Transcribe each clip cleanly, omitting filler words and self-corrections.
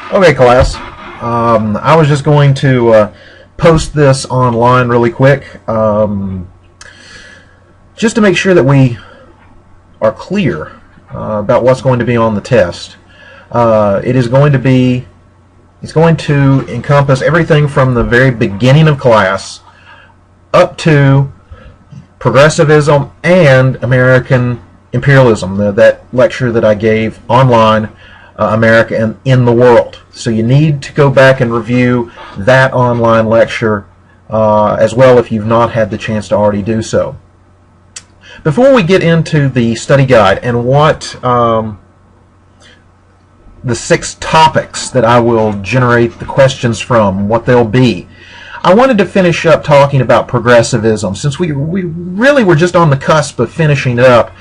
Okay, class. I was just going to post this online really quick, just to make sure that we are clear about what's going to be on the test. It's going to encompass everything from the very beginning of class up to progressivism and American imperialism, that lecture that I gave online, America and in the World. So you need to go back and review that online lecture as well if you've not had the chance to already do so. Before we get into the study guide and what the 6 topics that I will generate the questions from, what they'll be, I wanted to finish up talking about progressivism. Since we really were just on the cusp of finishing it up,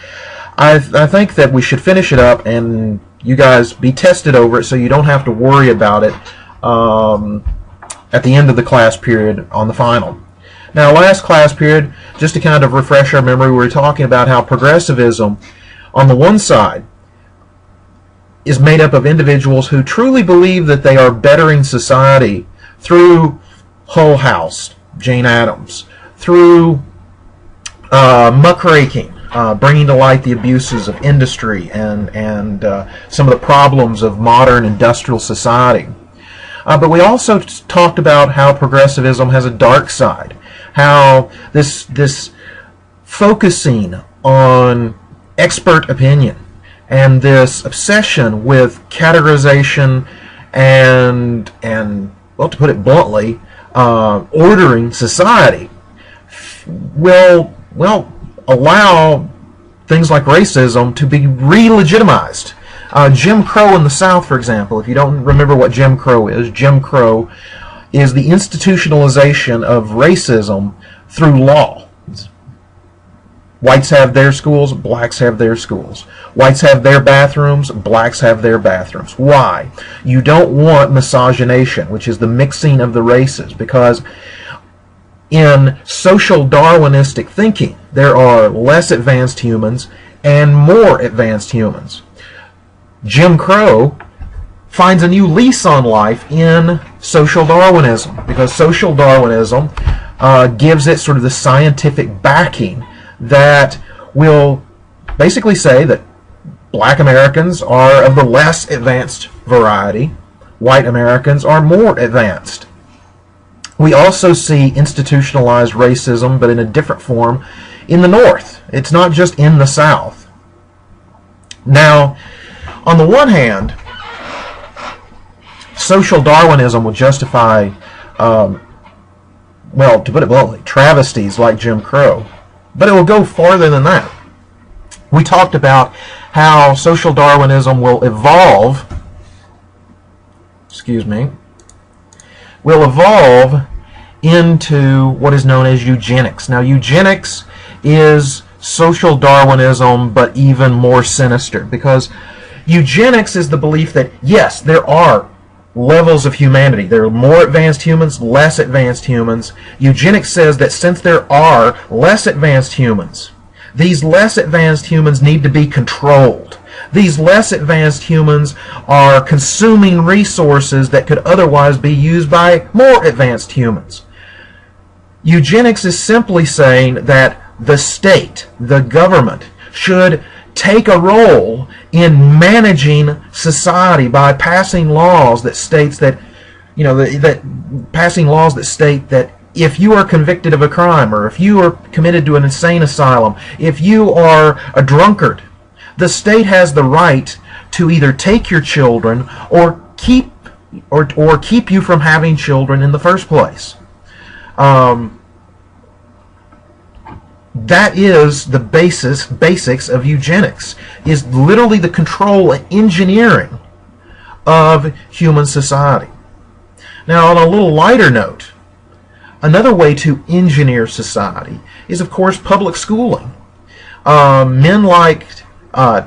I think that we should finish it up and you guys be tested over it so you don't have to worry about it at the end of the class period on the final. Now, last class period, just to kind of refresh our memory, we were talking about how progressivism, on the one side, is made up of individuals who truly believe that they are bettering society through Hull House, Jane Addams, through muckraking, bringing to light the abuses of industry and some of the problems of modern industrial society. But we also talked about how progressivism has a dark side, how this focusing on expert opinion and this obsession with categorization and well, to put it bluntly, ordering society will allow things like racism to be re-legitimized. Jim Crow in the South, for example, if you don't remember what Jim Crow is the institutionalization of racism through law. Whites have their schools, blacks have their schools. Whites have their bathrooms, blacks have their bathrooms. Why? You don't want miscegenation, which is the mixing of the races, because in social Darwinistic thinking, there are less advanced humans and more advanced humans. Jim Crow finds a new lease on life in social Darwinism, because social Darwinism gives it sort of the scientific backing that will basically say that black Americans are of the less advanced variety, white Americans are more advanced. We also see institutionalized racism, but in a different form, in the North. It's not just in the South. Now, on the one hand, social Darwinism will justify, well, to put it bluntly, travesties like Jim Crow. But it will go farther than that. We talked about how social Darwinism will evolve, into what is known as eugenics. Now, eugenics is social Darwinism, but even more sinister, because eugenics is the belief that, yes, there are levels of humanity. There are more advanced humans, less advanced humans. Eugenics says that since there are less advanced humans, these less advanced humans need to be controlled. These less advanced humans are consuming resources that could otherwise be used by more advanced humans. Eugenics is simply saying that the state, the government, should take a role in managing society by passing laws that states that, passing laws that state that if you are convicted of a crime, or if you are committed to an insane asylum, if you are a drunkard, the state has the right to either take your children or keep you from having children in the first place. That is the basics of eugenics, is literally the control and engineering of human society. Now, on a little lighter note, another way to engineer society is, of course, public schooling. Men like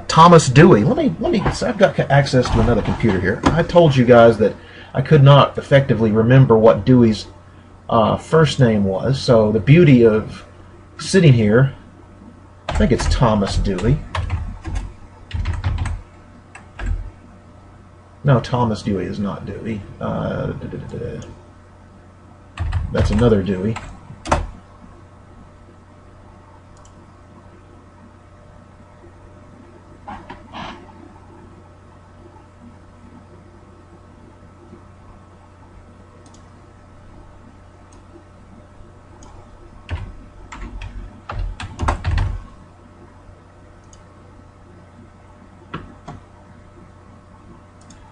Thomas Dewey. Let me. I've got access to another computer here. I told you guys that I could not effectively remember what Dewey's first name was. So the beauty of sitting here, I think it's Thomas Dewey. No, Thomas Dewey is not Dewey. That's another Dewey.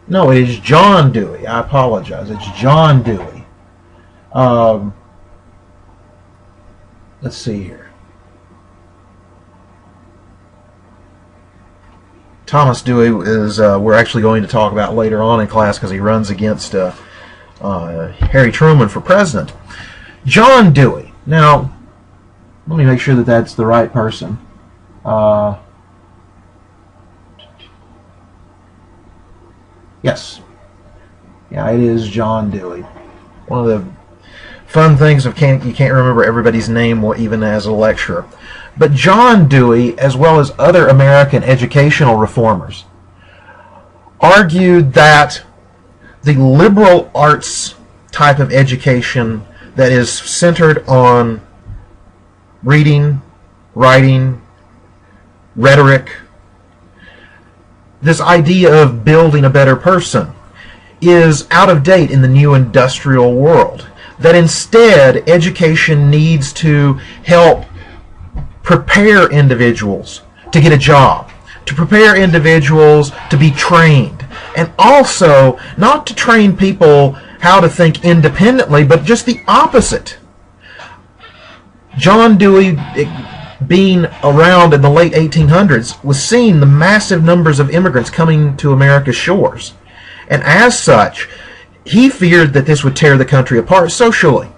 No, it is John Dewey. I apologize. It's John Dewey. Let's see here. Thomas Dewey is we're actually going to talk about later on in class because he runs against Harry Truman for president. John Dewey. Now, let me make sure that that's the right person. Yes. Yeah, it is John Dewey. One of the fun things of you can't remember everybody's name even as a lecturer. But John Dewey, as well as other American educational reformers, argued that the liberal arts type of education that is centered on reading, writing, rhetoric, this idea of building a better person, is out of date in the new industrial world. That instead, education needs to help prepare individuals to get a job, to prepare individuals to be trained, and also not to train people how to think independently, but just the opposite. John Dewey, being around in the late 1800s, was seeing the massive numbers of immigrants coming to America's shores. And as such, he feared that this would tear the country apart socially.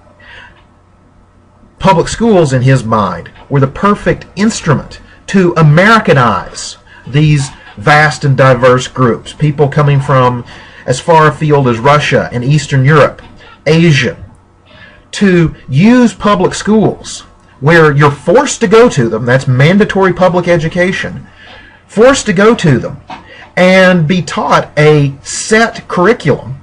Public schools, in his mind, were the perfect instrument to Americanize these vast and diverse groups. People coming from as far afield as Russia and Eastern Europe, Asia, to use public schools where you're forced to go to them, that's mandatory public education, forced to go to them and be taught a set curriculum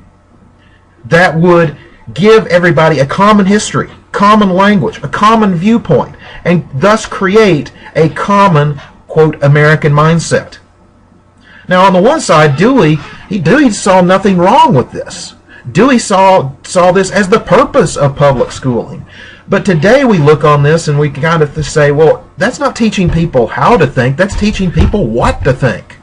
that would give everybody a common history, common language, a common viewpoint, and thus create a common, quote, American mindset. Now, on the one side, Dewey saw nothing wrong with this. Dewey saw this as the purpose of public schooling. But today we look on this and we kind of say, well, that's not teaching people how to think, that's teaching people what to think.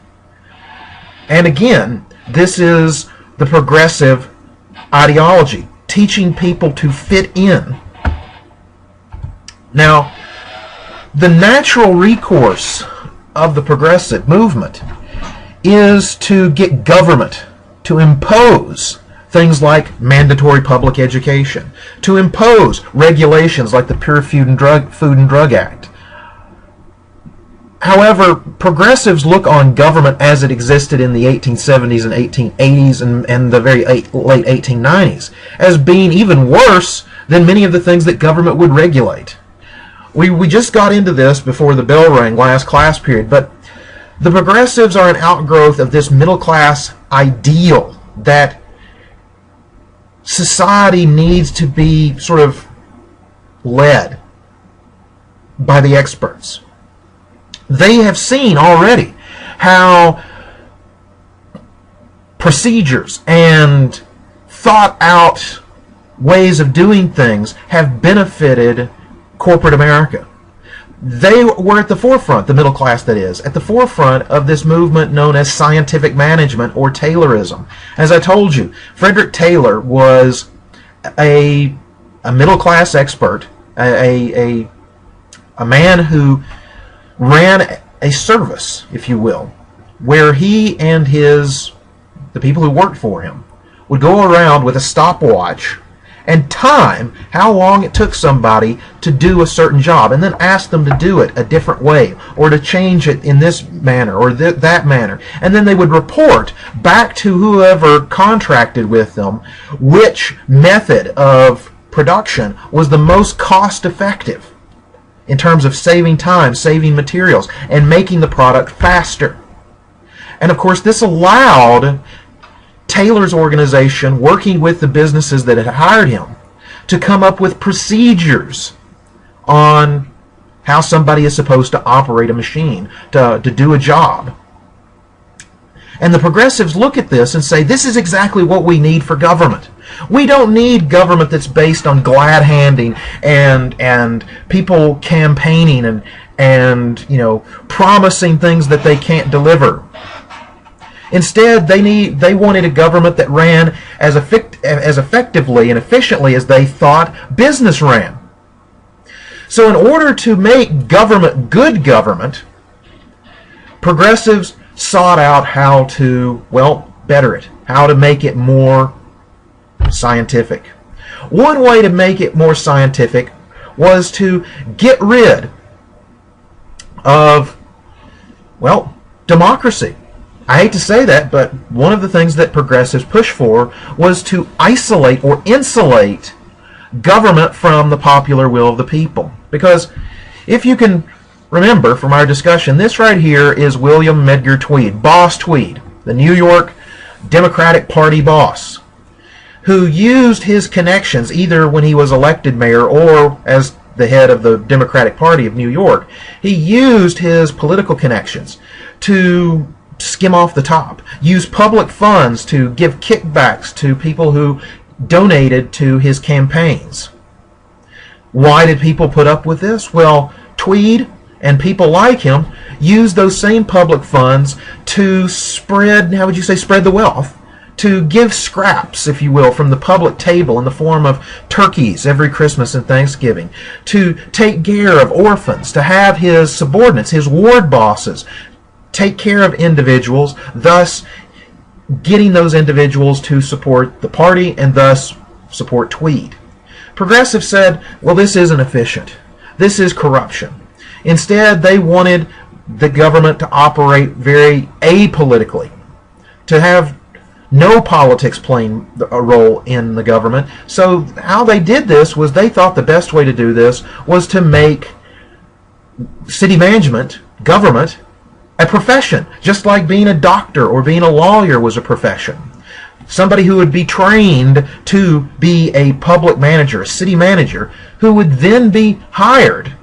And again, this is the progressive ideology, teaching people to fit in. Now, the natural recourse of the progressive movement is to get government to impose things like mandatory public education, to impose regulations like the Pure Food and Drug Act. However, progressives look on government as it existed in the 1870s and 1880s and the very late 1890s as being even worse than many of the things that government would regulate. We just got into this before the bell rang last class period, but the progressives are an outgrowth of this middle class ideal that society needs to be sort of led by the experts. They have seen already how procedures and thought out ways of doing things have benefited corporate America. They were at the forefront, the middle class that is, at the forefront of this movement known as scientific management or Taylorism. As I told you, Frederick Taylor was a middle class expert, a man who ran a service, if you will, where he and the people who worked for him would go around with a stopwatch and time how long it took somebody to do a certain job, and then ask them to do it a different way, or to change it in this manner or that manner. And then they would report back to whoever contracted with them which method of production was the most cost effective in terms of saving time, saving materials, and making the product faster. And of course, this allowed Taylor's organization working with the businesses that had hired him to come up with procedures on how somebody is supposed to operate a machine, to do a job. And the progressives look at this and say, this is exactly what we need for government. We don't need government that's based on glad handing and people campaigning and promising things that they can't deliver. Instead, they wanted a government that ran as effectively and efficiently as they thought business ran. So in order to make government good government, progressives sought out how to, better it, how to make it more scientific. One way to make it more scientific was to get rid of, democracy. I hate to say that, but one of the things that progressives pushed for was to isolate or insulate government from the popular will of the people. Because if you can remember from our discussion, this right here is William Medgar Tweed, Boss Tweed, the New York Democratic Party boss, who used his connections either when he was elected mayor or as the head of the Democratic Party of New York. He used his political connections to skim off the top, use public funds to give kickbacks to people who donated to his campaigns. Why did people put up with this? Well, Tweed and people like him used those same public funds to spread the wealth, to give scraps, if you will, from the public table in the form of turkeys every Christmas and Thanksgiving, to take care of orphans, to have his subordinates, his ward bosses, take care of individuals, thus getting those individuals to support the party and thus support Tweed. Progressives said, well, this isn't efficient. This is corruption. Instead, they wanted the government to operate very apolitically, to have no politics playing a role in the government. So how they did this was they thought the best way to do this was to make city management, government, a profession, just like being a doctor or being a lawyer was a profession. Somebody who would be trained to be a public manager, a city manager, who would then be hired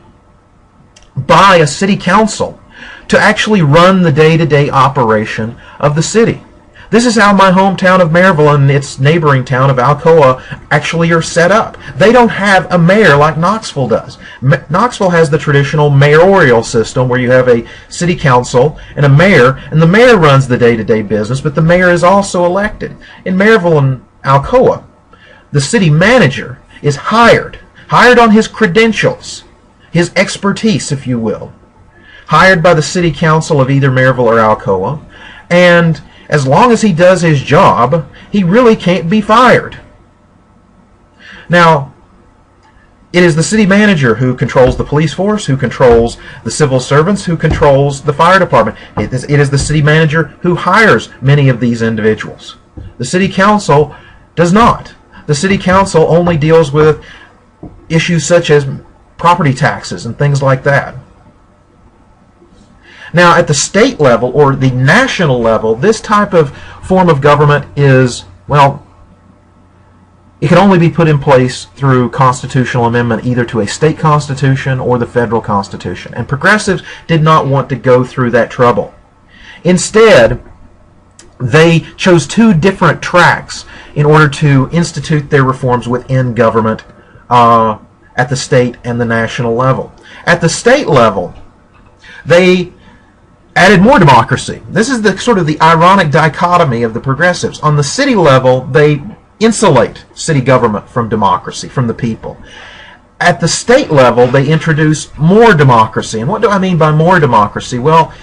by a city council to actually run the day-to-day operation of the city. This is how my hometown of Maryville and its neighboring town of Alcoa actually are set up. They don't have a mayor like Knoxville does. Knoxville has the traditional mayoral system where you have a city council and a mayor, and the mayor runs the day-to-day business, but the mayor is also elected. In Maryville and Alcoa, the city manager is hired on his credentials, his expertise, if you will, hired by the city council of either Maryville or Alcoa, and as long as he does his job, he really can't be fired. Now, it is the city manager who controls the police force, who controls the civil servants, who controls the fire department. It is the city manager who hires many of these individuals. The city council does not. The city council only deals with issues such as property taxes and things like that. Now, at the state level or the national level, this type of form of government is, it can only be put in place through constitutional amendment either to a state constitution or the federal constitution. And progressives did not want to go through that trouble. Instead, they chose two different tracks in order to institute their reforms within government at the state and the national level. At the state level, they added more democracy. This is the sort of the ironic dichotomy of the progressives. On the city level, they insulate city government from democracy, from the people. At the state level, they introduce more democracy. And what do I mean by more democracy? Well,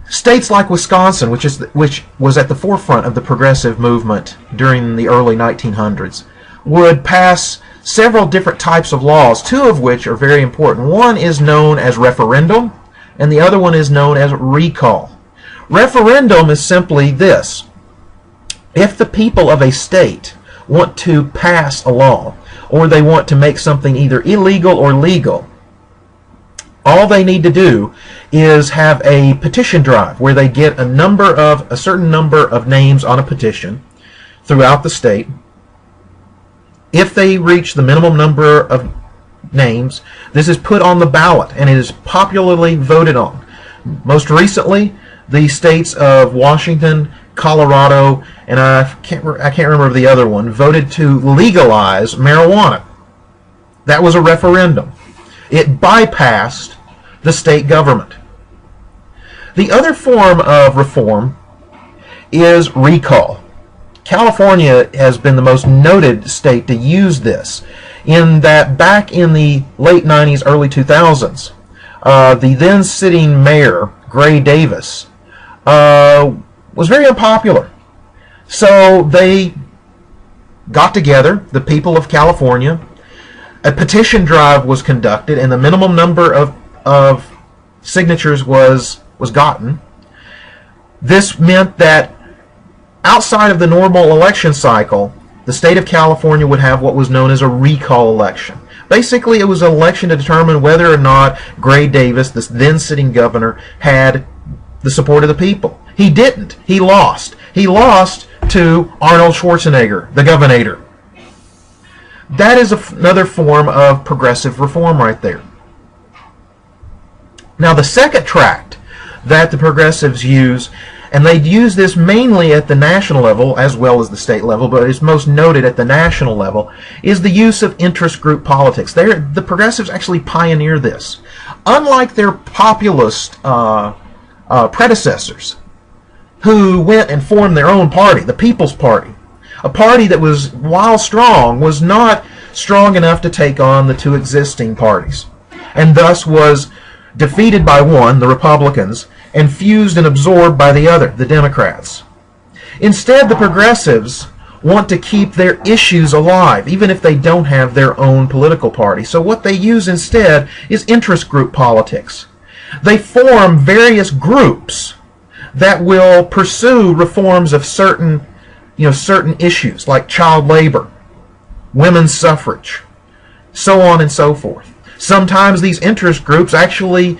states like Wisconsin, which was at the forefront of the progressive movement during the early 1900s, would pass several different types of laws, two of which are very important. One is known as referendum, and the other one is known as recall. Referendum is simply this. If the people of a state want to pass a law, or they want to make something either illegal or legal, All they need to do is have a petition drive where they get a certain number of names on a petition throughout the state. If they reach the minimum number of names, this is put on the ballot and it is popularly voted on. Most recently, the states of Washington, Colorado, and I can't remember the other one, voted to legalize marijuana. That was a referendum. It bypassed the state government. The other form of reform is recall. California has been the most noted state to use this, in that back in the late 90s, early 2000s, the then sitting mayor, Gray Davis, was very unpopular. So they got together, the people of California, a petition drive was conducted, and the minimum number of signatures was gotten. This meant that outside of the normal election cycle, the state of California would have what was known as a recall election. Basically, it was an election to determine whether or not Gray Davis, the then sitting governor, had the support of the people. He didn't. He lost. He lost to Arnold Schwarzenegger, the governor. That is another form of progressive reform right there. Now, the second tract that the progressives use, and they use this mainly at the national level as well as the state level, but it's most noted at the national level, is the use of interest group politics. The progressives actually pioneer this. Unlike their populist predecessors, who went and formed their own party, the People's Party, a party that was, while strong, was not strong enough to take on the two existing parties, and thus was defeated by one, the Republicans, and fused and absorbed by the other, the Democrats. Instead, the progressives want to keep their issues alive, even if they don't have their own political party. So what they use instead is interest group politics. They form various groups that will pursue reforms of certain issues, like child labor, women's suffrage, so on and so forth. Sometimes these interest groups actually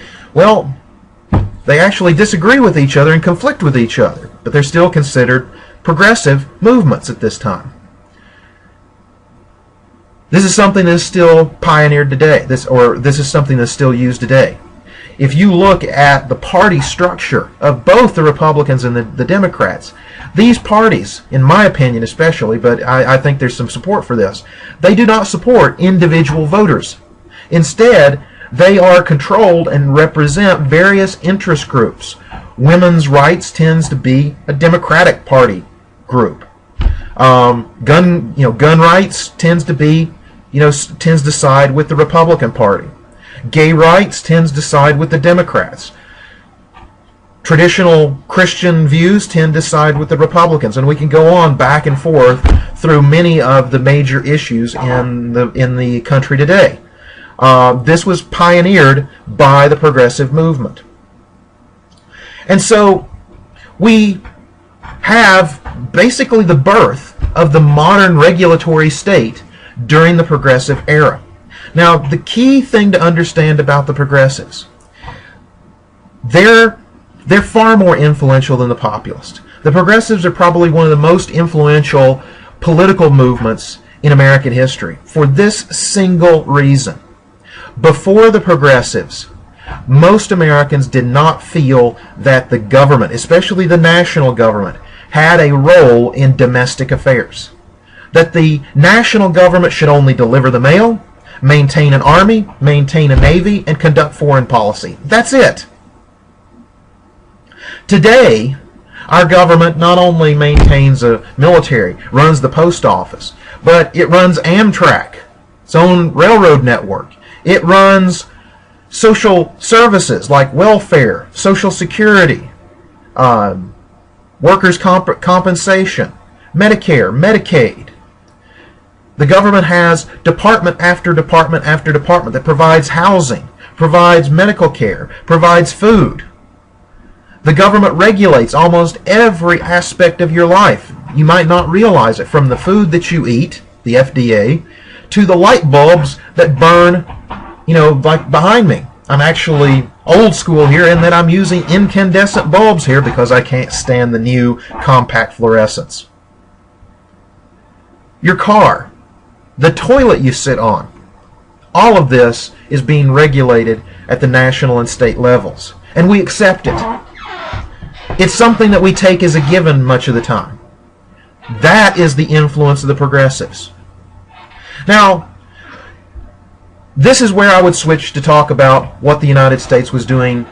disagree with each other and conflict with each other, but they're still considered progressive movements at this time. This is something that is still pioneered today. This is something that's still used today. If you look at the party structure of both the Republicans and the Democrats, these parties, in my opinion especially, but I think there's some support for this, they do not support individual voters. Instead, they are controlled and represent various interest groups. Women's rights tends to be a Democratic Party group. Gun rights tends to side with the Republican Party. Gay rights tends to side with the Democrats. Traditional Christian views tend to side with the Republicans, and we can go on back and forth through many of the major issues in the country today. This was pioneered by the progressive movement. And so we have basically the birth of the modern regulatory state during the progressive era. Now, the key thing to understand about the progressives, they're far more influential than the populists. The progressives are probably one of the most influential political movements in American history for this single reason. Before the progressives, most Americans did not feel that the government, especially the national government, had a role in domestic affairs. That the national government should only deliver the mail, maintain an army, maintain a navy, and conduct foreign policy. That's it. Today, our government not only maintains a military, runs the post office, but it runs Amtrak, its own railroad network. It runs social services like welfare, Social Security, workers' compensation, Medicare, Medicaid. The government has department after department after department that provides housing, provides medical care, provides food. The government regulates almost every aspect of your life. You might not realize it, from the food that you eat, the FDA, to the light bulbs that burn, like behind me. I'm actually old school here in that I'm using incandescent bulbs here because I can't stand the new compact fluorescents. Your car, the toilet you sit on, all of this is being regulated at the national and state levels. And we accept it. It's something that we take as a given much of the time. That is the influence of the progressives. Now, this is where I would switch to talk about what the United States was doing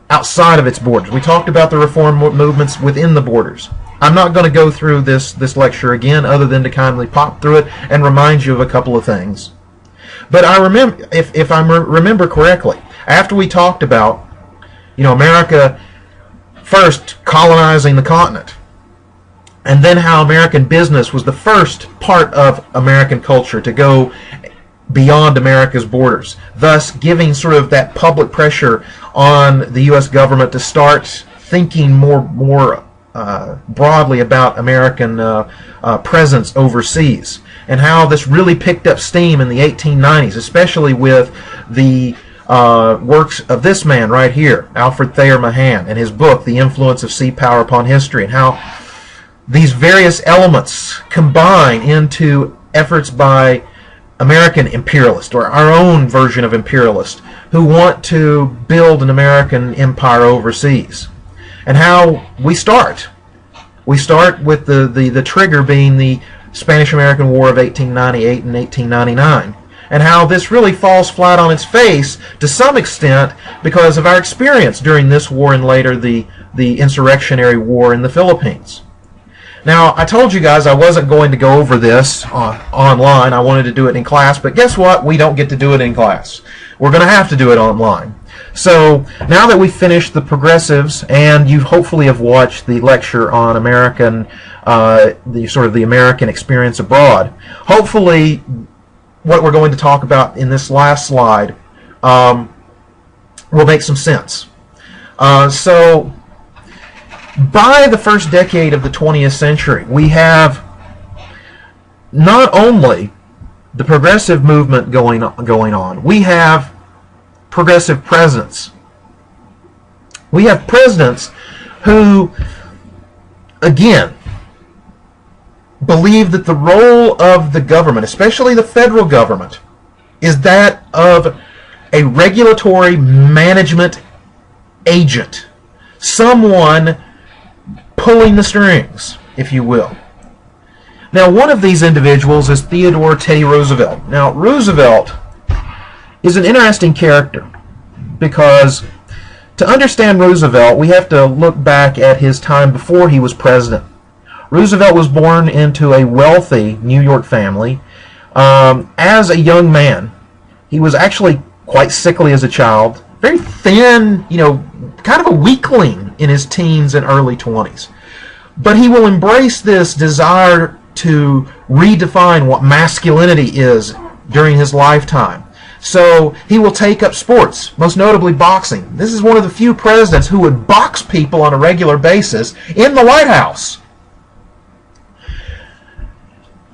outside of its borders. We talked about the reform movements within the borders. I'm not going to go through this lecture again other than to kindly pop through it and remind you of a couple of things. But I remember, if I remember correctly, after we talked about, America first colonizing the continent, and then how American business was the first part of American culture to go beyond America's borders, thus giving sort of that public pressure on the U.S. government to start thinking more broadly about American presence overseas, and how this really picked up steam in the 1890s, especially with the works of this man right here, Alfred Thayer Mahan, and his book, The Influence of Sea Power Upon History, and how these various elements combine into efforts by American imperialists, or our own version of imperialists, who want to build an American empire overseas. And how we start. We start with the trigger being the Spanish-American War of 1898 and 1899. And how this really falls flat on its face to some extent because of our experience during this war and later the insurrectionary war in the Philippines. Now, I told you guys I wasn't going to go over this online. I wanted to do it in class, but guess what? We don't get to do it in class. We're going to have to do it online. So, now that we've finished the progressives, and you hopefully have watched the lecture on American, the American experience abroad, hopefully what we're going to talk about in this last slide will make some sense. So, by the first decade of the 20th century, we have not only the progressive movement going on, we have progressive presidents. We have presidents who, again, believe that the role of the government, especially the federal government, is that of a regulatory management agent. Someone pulling the strings, if you will. Now, one of these individuals is Theodore Teddy Roosevelt. Now, Roosevelt is an interesting character because to understand Roosevelt, we have to look back at his time before he was president. Roosevelt was born into a wealthy New York family. As a young man, he was actually quite sickly as a child, very thin, kind of a weakling in his teens and early 20s. But he will embrace this desire to redefine what masculinity is during his lifetime. So he will take up sports, most notably boxing. This is one of the few presidents who would box people on a regular basis in the White House.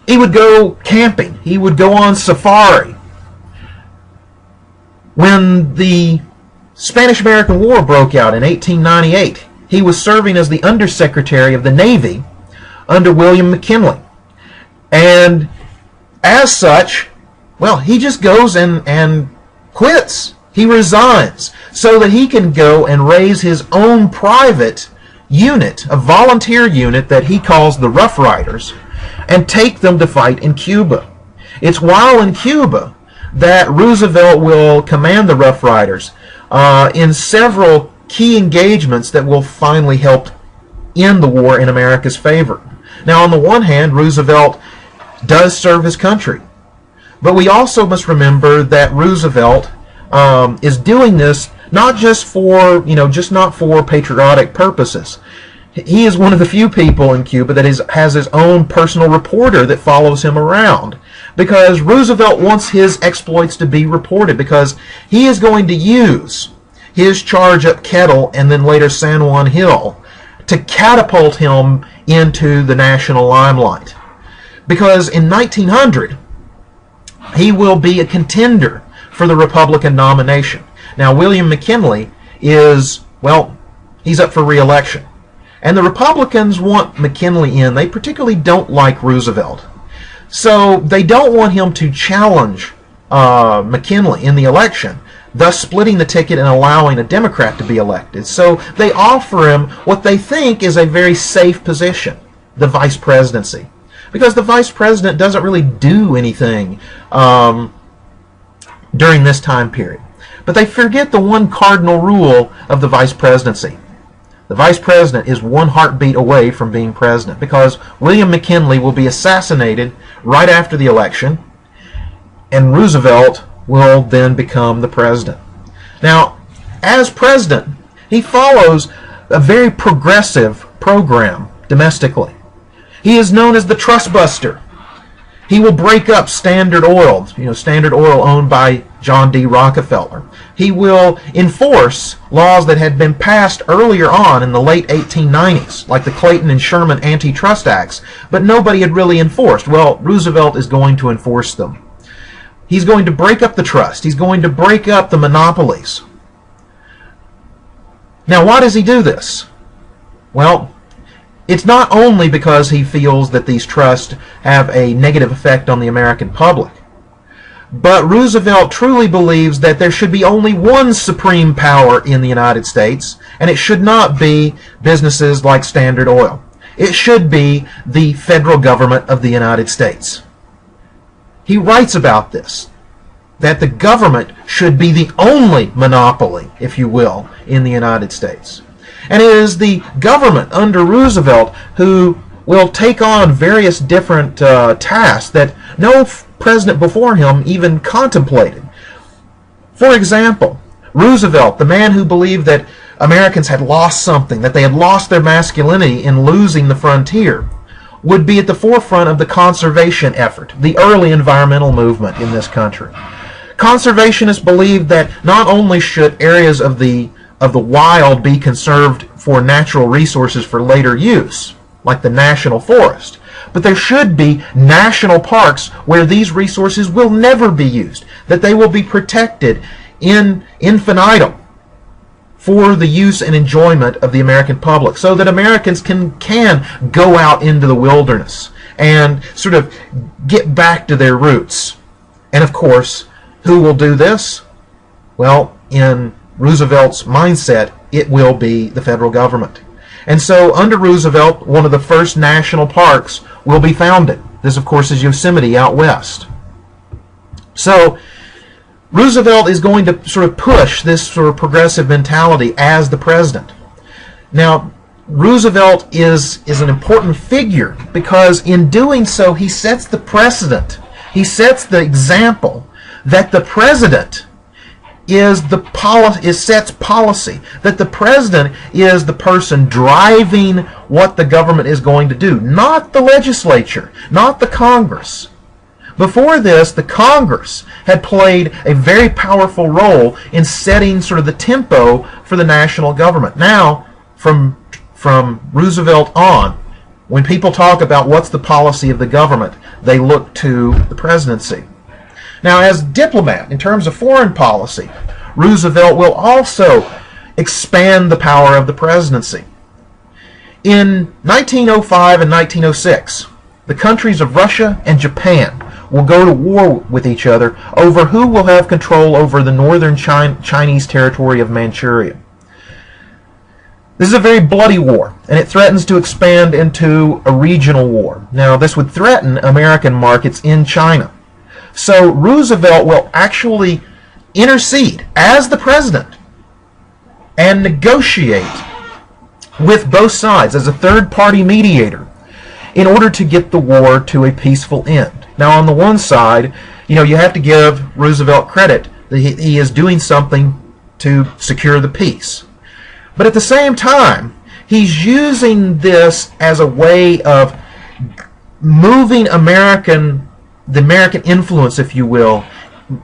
He would go camping. He would go on safari. When the Spanish-American War broke out in 1898, he was serving as the Undersecretary of the Navy under William McKinley. And as such, well, he just goes and quits. He resigns so that he can go and raise his own private unit, a volunteer unit that he calls the Rough Riders, and take them to fight in Cuba. It's while in Cuba that Roosevelt will command the Rough Riders in several key engagements that will finally help end the war in America's favor. Now, on the one hand, Roosevelt does serve his country, but we also must remember that Roosevelt is doing this not just for, not for patriotic purposes. He is one of the few people in Cuba that has his own personal reporter that follows him around, because Roosevelt wants his exploits to be reported, because he is going to use his charge up Kettle and then later San Juan Hill to catapult him into the national limelight. Because in 1900, he will be a contender for the Republican nomination. Now, William McKinley is, well, he's up for re-election. And the Republicans want McKinley in. They particularly don't like Roosevelt. So they don't want him to challenge McKinley in the election, thus splitting the ticket and allowing a Democrat to be elected. So they offer him what they think is a very safe position, the vice presidency. Because the vice president doesn't really do anything during this time period. But they forget the one cardinal rule of the vice presidency. The vice president is one heartbeat away from being president, because William McKinley will be assassinated right after the election, and Roosevelt will then become the president. Now, as president, he follows a very progressive program domestically. He is known as the Trust Buster. He will break up Standard Oil, Standard Oil owned by John D. Rockefeller. He will enforce laws that had been passed earlier on in the late 1890s, like the Clayton and Sherman antitrust acts, but nobody had really enforced. Well, Roosevelt is going to enforce them. He's going to break up the trust. He's going to break up the monopolies. Now, why does he do this? Well, it's not only because he feels that these trusts have a negative effect on the American public, but Roosevelt truly believes that there should be only one supreme power in the United States, and it should not be businesses like Standard Oil. It should be the federal government of the United States. He writes about this, that the government should be the only monopoly, if you will, in the United States. And it is the government under Roosevelt who will take on various different tasks that no president before him even contemplated. For example, Roosevelt, the man who believed that Americans had lost something, that they had lost their masculinity in losing the frontier, would be at the forefront of the conservation effort, the early environmental movement in this country. Conservationists believed that not only should areas of the wild be conserved for natural resources for later use, like the national forest, but there should be national parks where these resources will never be used, that they will be protected in infinitum for the use and enjoyment of the American public, so that Americans can go out into the wilderness and sort of get back to their roots. And of course, who will do this? Well, in Roosevelt's mindset, it will be the federal government. And so under Roosevelt, one of the first national parks will be founded. This, of course, is Yosemite out west. So Roosevelt is going to sort of push this sort of progressive mentality as the president. Now, Roosevelt is an important figure because in doing so, he sets the precedent. He sets the example that the president sets policy, that the president is the person driving what the government is going to do, not the legislature, not the Congress. Before this, the Congress had played a very powerful role in setting sort of the tempo for the national government. Now, from Roosevelt on, when people talk about what's the policy of the government, they look to the presidency. Now, as diplomat, in terms of foreign policy, Roosevelt will also expand the power of the presidency. In 1905 and 1906, the countries of Russia and Japan will go to war with each other over who will have control over the northern Chinese territory of Manchuria. This is a very bloody war, and it threatens to expand into a regional war. Now, this would threaten American markets in China. So Roosevelt will actually intercede as the president and negotiate with both sides as a third-party mediator in order to get the war to a peaceful end. Now, on the one side, you have to give Roosevelt credit that he is doing something to secure the peace. But at the same time, he's using this as a way of moving the American influence, if you will,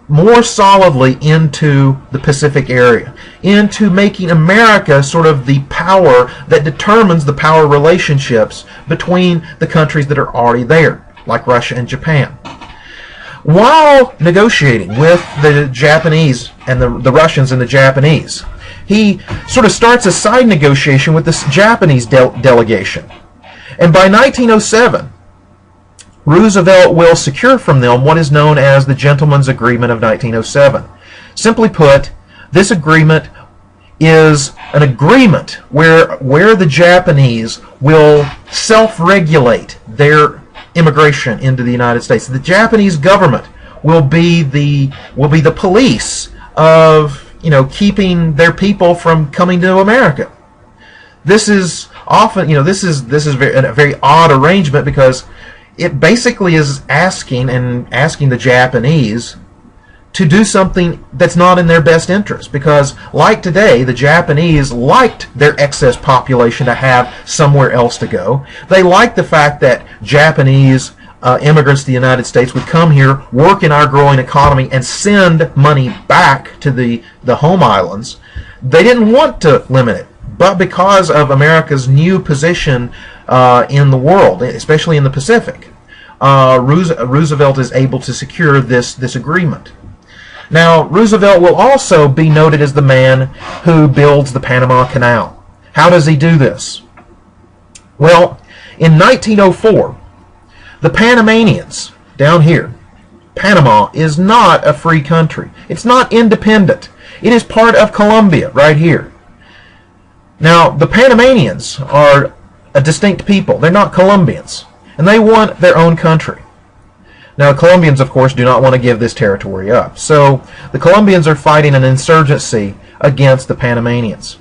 more solidly into the Pacific area, into making America sort of the power that determines the power relationships between the countries that are already there, like Russia and Japan. While negotiating with the Japanese and the Russians and the Japanese, he sort of starts a side negotiation with this Japanese delegation. And by 1907, Roosevelt will secure from them what is known as the Gentleman's Agreement of 1907. Simply put, this agreement is an agreement where the Japanese will self-regulate their immigration into the United States. The Japanese government will be the police of keeping their people from coming to America. This is often this is a very odd arrangement, because it basically is asking the Japanese to do something that's not in their best interest, because like today, the Japanese liked their excess population to have somewhere else to go. They liked the fact that Japanese immigrants to the United States would come here, work in our growing economy, and send money back to the home islands. They didn't want to limit it, but because of America's new position in the world, especially in the Pacific, Roosevelt is able to secure this agreement. Now, Roosevelt will also be noted as the man who builds the Panama Canal. How does he do this? Well, in 1904, the Panamanians down here, Panama is not a free country. It's not independent. It is part of Colombia right here. Now, the Panamanians are a distinct people. They're not Colombians, and they want their own country. Now, the Colombians, of course, do not want to give this territory up. So the Colombians are fighting an insurgency against the Panamanians.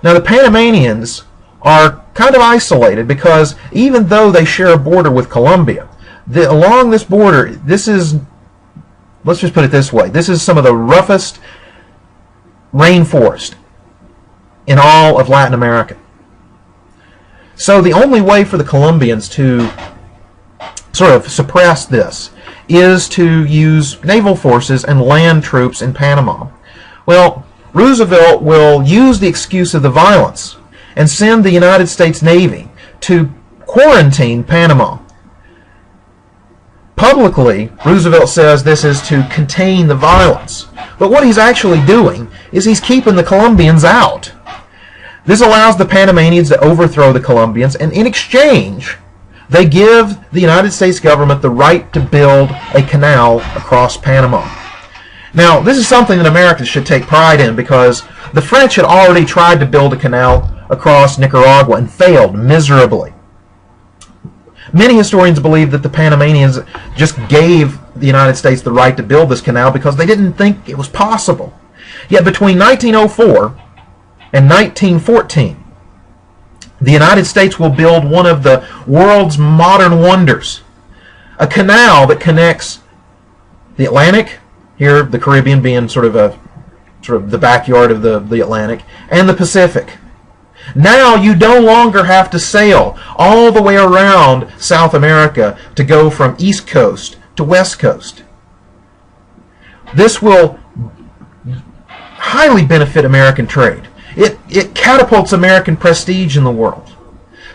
Now, the Panamanians are kind of isolated, because even though they share a border with Colombia, along this border, let's just put it this way, this is some of the roughest rainforest in all of Latin America. So the only way for the Colombians to sort of suppress this is to use naval forces and land troops in Panama. Well, Roosevelt will use the excuse of the violence and send the United States Navy to quarantine Panama. Publicly, Roosevelt says this is to contain the violence, but what he's actually doing is he's keeping the Colombians out. This allows the Panamanians to overthrow the Colombians, and in exchange, they give the United States government the right to build a canal across Panama. Now, this is something that Americans should take pride in, because the French had already tried to build a canal across Nicaragua and failed miserably. Many historians believe that the Panamanians just gave the United States the right to build this canal because they didn't think it was possible. Yet between 1904 and 1914, the United States will build one of the world's modern wonders, a canal that connects the Atlantic, here the Caribbean being sort of the backyard of the Atlantic, and the Pacific. Now you no longer have to sail all the way around South America to go from East Coast to West Coast. This will highly benefit American trade. It catapults American prestige in the world.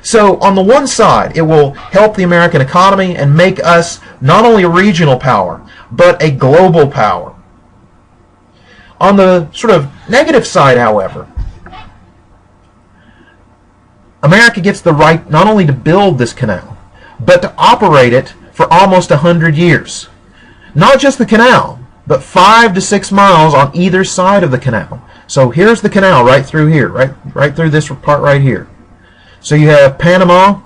So on the one side, it will help the American economy and make us not only a regional power, but a global power. On the sort of negative side, however, America gets the right not only to build this canal, but to operate it for almost 100 years. Not just the canal, but 5 to 6 miles on either side of the canal. So here's the canal right through here, right through this part right here. So you have Panama,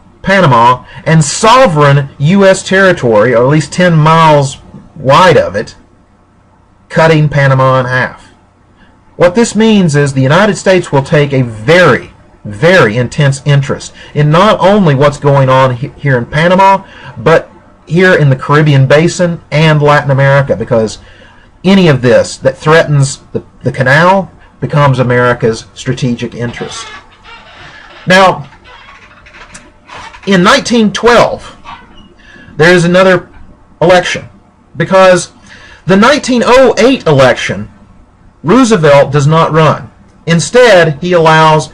and sovereign U.S. territory, or at least 10 miles wide of it, cutting Panama in half. What this means is the United States will take a very, very intense interest in not only what's going on here in Panama, but here in the Caribbean Basin and Latin America, because any of this that threatens the canal becomes America's strategic interest. Now, in 1912, there is another election, because the 1908 election, Roosevelt does not run. Instead, he allows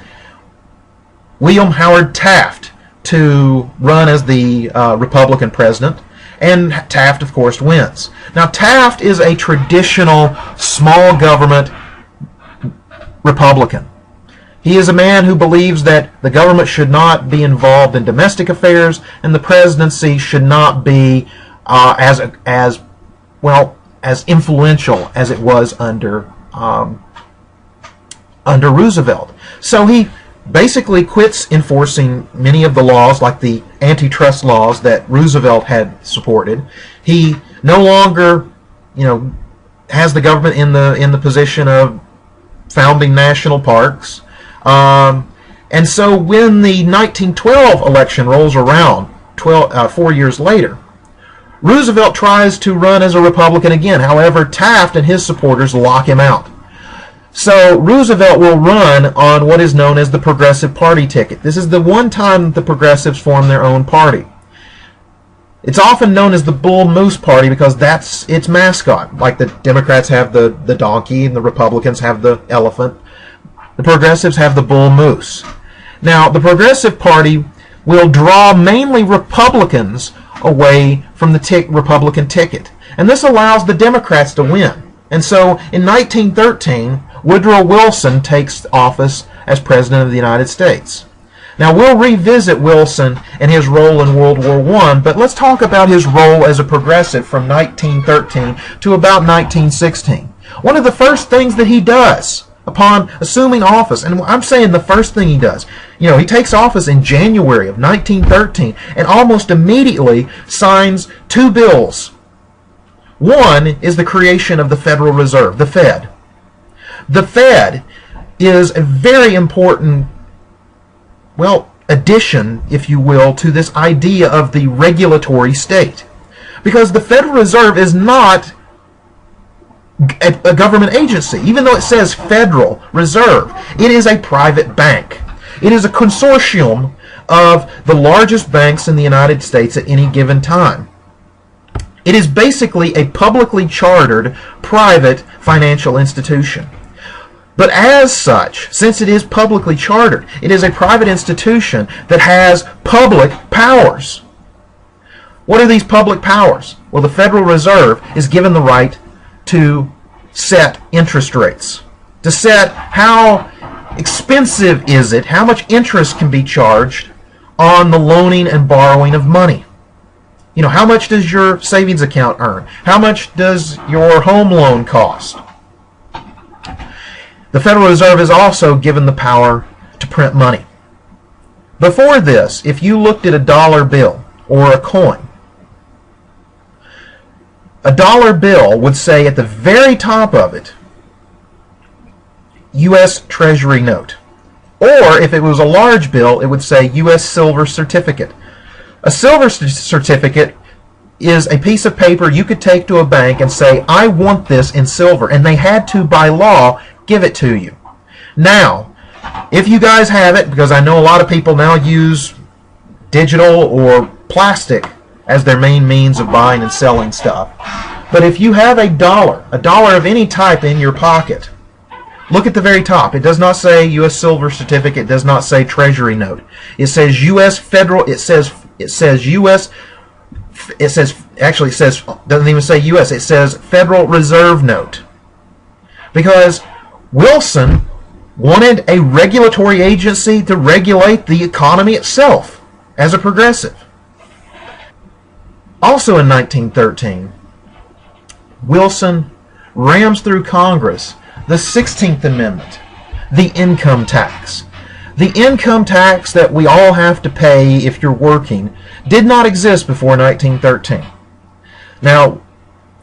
William Howard Taft to run as the Republican president, And Taft, of course, wins. Now, Taft is a traditional small government Republican. He is a man who believes that the government should not be involved in domestic affairs, and the presidency should not be as influential as it was under Roosevelt. So he basically quits enforcing many of the laws, like the antitrust laws that Roosevelt had supported. He no longer, has the government in the position of founding national parks. And so when the 1912 election rolls around, 4 years later, Roosevelt tries to run as a Republican again. However, Taft and his supporters lock him out. So Roosevelt will run on what is known as the Progressive Party ticket. This is the one time the Progressives form their own party. It's often known as the Bull Moose Party because that's its mascot. Like the Democrats have the donkey and the Republicans have the elephant. The Progressives have the Bull Moose. Now, the Progressive Party will draw mainly Republicans away from the Republican ticket. And this allows the Democrats to win. And so, in 1913, Woodrow Wilson takes office as President of the United States. Now, we'll revisit Wilson and his role in World War I, but let's talk about his role as a progressive from 1913 to about 1916. One of the first things that he does upon assuming office, and I'm saying the first thing he does, he takes office in January of 1913 and almost immediately signs two bills. One is the creation of the Federal Reserve, the Fed. The Fed is a very important, addition, if you will, to this idea of the regulatory state. Because the Federal Reserve is not a government agency. Even though it says Federal Reserve, it is a private bank. It is a consortium of the largest banks in the United States at any given time. It is basically a publicly chartered private financial institution. But as such, since it is publicly chartered, it is a private institution that has public powers. What are these public powers? Well, the Federal Reserve is given the right to set interest rates, to set how expensive is it, how much interest can be charged on the loaning and borrowing of money. How much does your savings account earn? How much does your home loan cost? The Federal Reserve is also given the power to print money. Before this, if you looked at a dollar bill or a coin, a dollar bill would say at the very top of it, U.S. Treasury note. Or if it was a large bill, it would say U.S. silver certificate. A silver certificate is a piece of paper you could take to a bank and say, I want this in silver. And they had to, by law, give it to you. Now, if you guys have it, because I know a lot of people now use digital or plastic as their main means of buying and selling stuff. But if you have a dollar of any type in your pocket, look at the very top. It does not say U.S. silver certificate. It does not say Treasury note. It says U.S. Federal. It says U.S. It says, actually it says, doesn't even say U.S. It says Federal Reserve note. Because Wilson wanted a regulatory agency to regulate the economy itself as a progressive. Also in 1913, Wilson rams through Congress the 16th Amendment, the income tax. The income tax that we all have to pay if you're working did not exist before 1913. Now,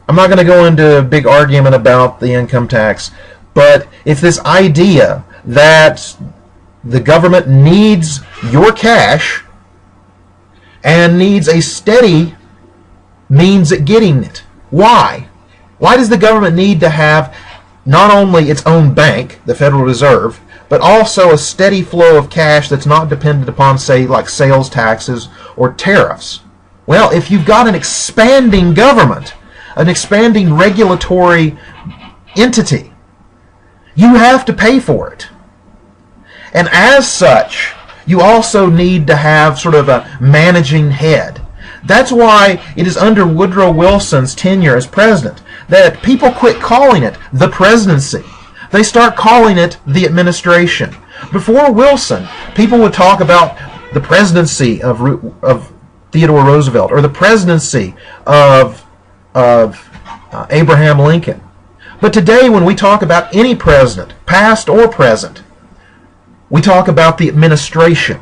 I'm not going to go into a big argument about the income tax, but it's this idea that the government needs your cash and needs a steady means at getting it. Why? Why does the government need to have not only its own bank, the Federal Reserve, but also a steady flow of cash that's not dependent upon, say, like sales taxes or tariffs? Well, if you've got an expanding government, an expanding regulatory entity, you have to pay for it. And as such, you also need to have sort of a managing head. That's why it is under Woodrow Wilson's tenure as president that people quit calling it the presidency. They start calling it the administration. Before Wilson, people would talk about the presidency of Theodore Roosevelt or the presidency of Abraham Lincoln. But today, when we talk about any president, past or present, we talk about the administration.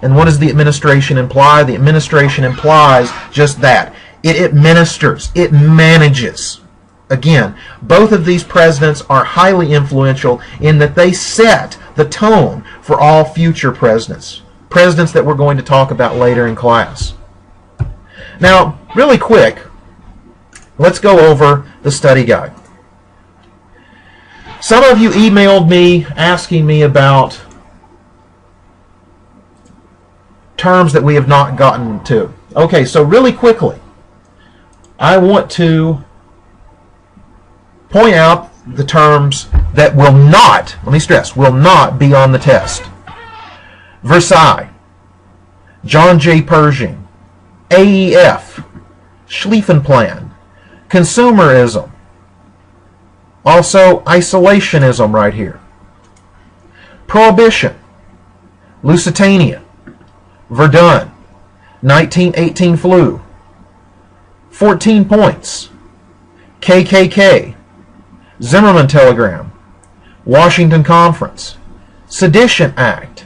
And what does the administration imply? The administration implies just that. It administers. It manages. Again, both of these presidents are highly influential in that they set the tone for all future presidents. Presidents that we're going to talk about later in class. Now, really quick, let's go over the study guide. Some of you emailed me asking me about terms that we have not gotten to. Okay, so really quickly, I want to point out the terms that will not, let me stress, will not be on the test. Versailles, John J. Pershing, AEF, Schlieffen Plan, consumerism, also isolationism right here, prohibition, Lusitania, Verdun, 1918 flu, 14 points, KKK, Zimmerman Telegram, Washington Conference, Sedition Act,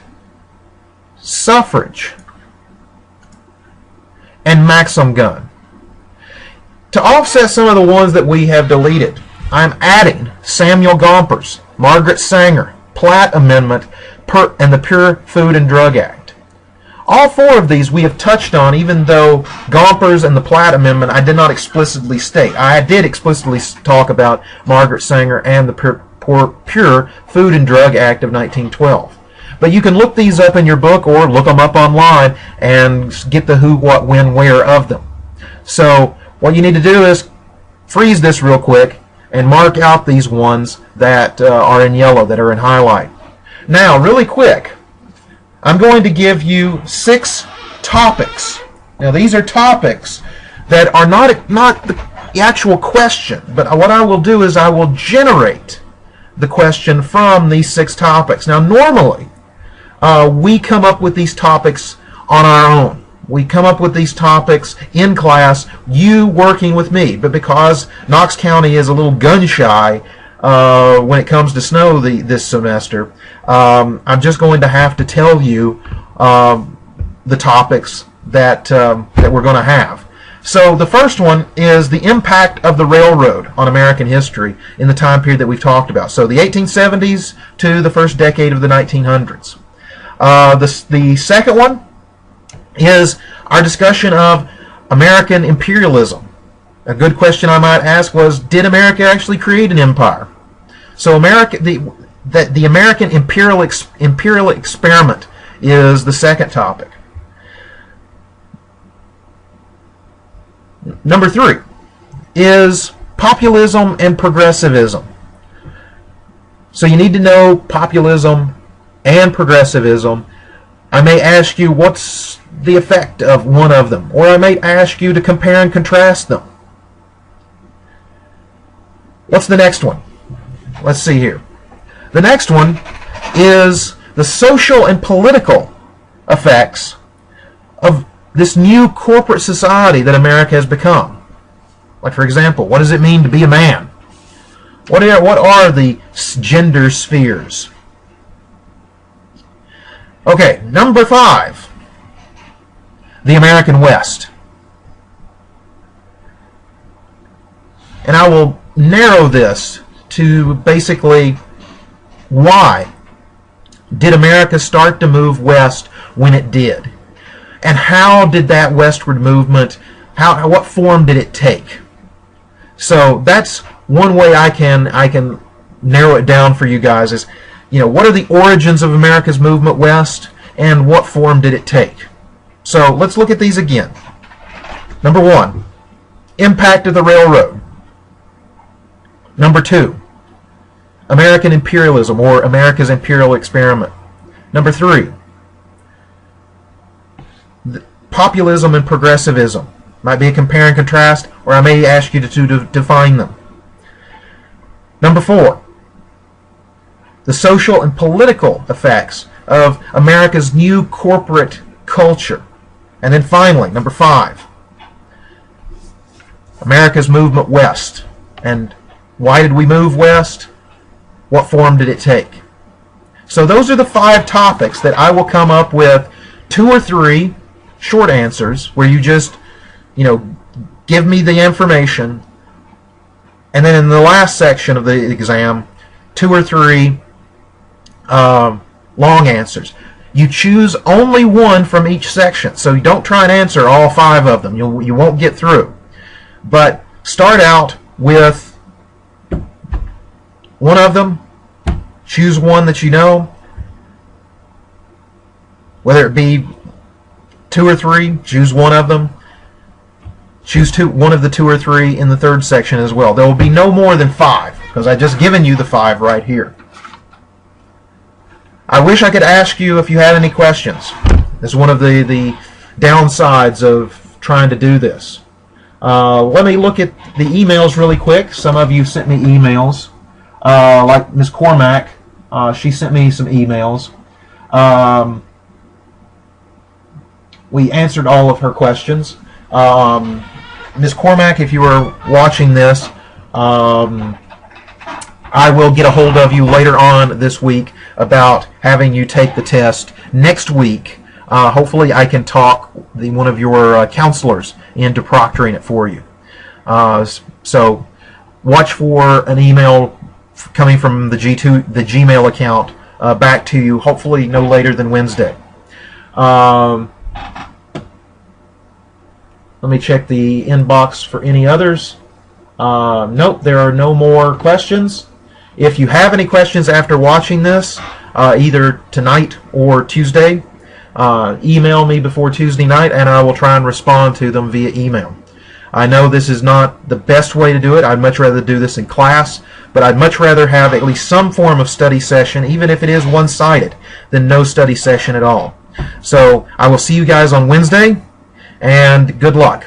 suffrage, and Maxim gun. To offset some of the ones that we have deleted, I'm adding Samuel Gompers, Margaret Sanger, Platt Amendment, and the Pure Food and Drug Act. All four of these we have touched on, even though Gompers and the Platt Amendment I did not explicitly state. I did explicitly talk about Margaret Sanger and the Pure Food and Drug Act of 1912. But you can look these up in your book or look them up online and get the who, what, when, where of them. So what you need to do is freeze this real quick and mark out these ones that are in yellow, that are in highlight. Now, really quick, I'm going to give you 6 topics. Now, these are topics that are not the actual question, but what I will do is I will generate the question from these 6 topics. Now, normally, we come up with these topics on our own. We come up with these topics in class, you working with me. But because Knox County is a little gun-shy when it comes to snow this semester, I'm just going to have to tell you the topics that we're going to have. So the first one is the impact of the railroad on American history in the time period that we've talked about. So the 1870s to the first decade of the 1900s. The second one is our discussion of American imperialism. A good question I might ask was, did America actually create an empire? So the American imperial experiment is the second topic. Number 3 is populism and progressivism. So you need to know populism and progressivism. I may ask you what's the effect of one of them, or I may ask you to compare and contrast them. What's the next one? Let's see here. The next one is the social and political effects of this new corporate society that America has become. Like, for example, what does it mean to be a man? What are the gender spheres? Okay, number 5, the American West. And I will narrow this to basically, why did America start to move west when it did? And how did that westward movement, what form did it take? So that's one way I can narrow it down for you guys is, what are the origins of America's movement west and what form did it take? So let's look at these again. Number 1, impact of the railroad. Number 2, American imperialism, or America's imperial experiment. Number 3, populism and progressivism. Might be a compare and contrast, or I may ask you to define them. Number 4, the social and political effects of America's new corporate culture. And then finally, number 5, America's movement west. And why did we move west? What form did it take? So those are the 5 topics that I will come up with 2 or 3 short answers where you just, give me the information, and then in the last section of the exam, 2 or 3 long answers. You choose only one from each section, so you don't try and answer all 5 of them. You won't get through. But start out with one of them. Choose one that you know. Whether it be 2 or 3, choose one of them. Choose one of the 2 or 3 in the 3rd section as well. There will be no more than 5, because I've just given you the 5 right here. I wish I could ask you if you had any questions. It's one of the downsides of trying to do this. Let me look at the emails really quick. Some of you sent me emails. Like Ms. Cormack, she sent me some emails. We answered all of her questions. Ms. Cormack, if you are watching this, I will get a hold of you later on this week about having you take the test next week. Hopefully I can talk one of your counselors into proctoring it for you. So watch for an email coming from the Gmail account back to you, hopefully no later than Wednesday. Let me check the inbox for any others. Nope, there are no more questions. If you have any questions after watching this, either tonight or Tuesday, email me before Tuesday night and I will try and respond to them via email. I know this is not the best way to do it. I'd much rather do this in class, but I'd much rather have at least some form of study session, even if it is one-sided, than no study session at all. So I will see you guys on Wednesday, and good luck.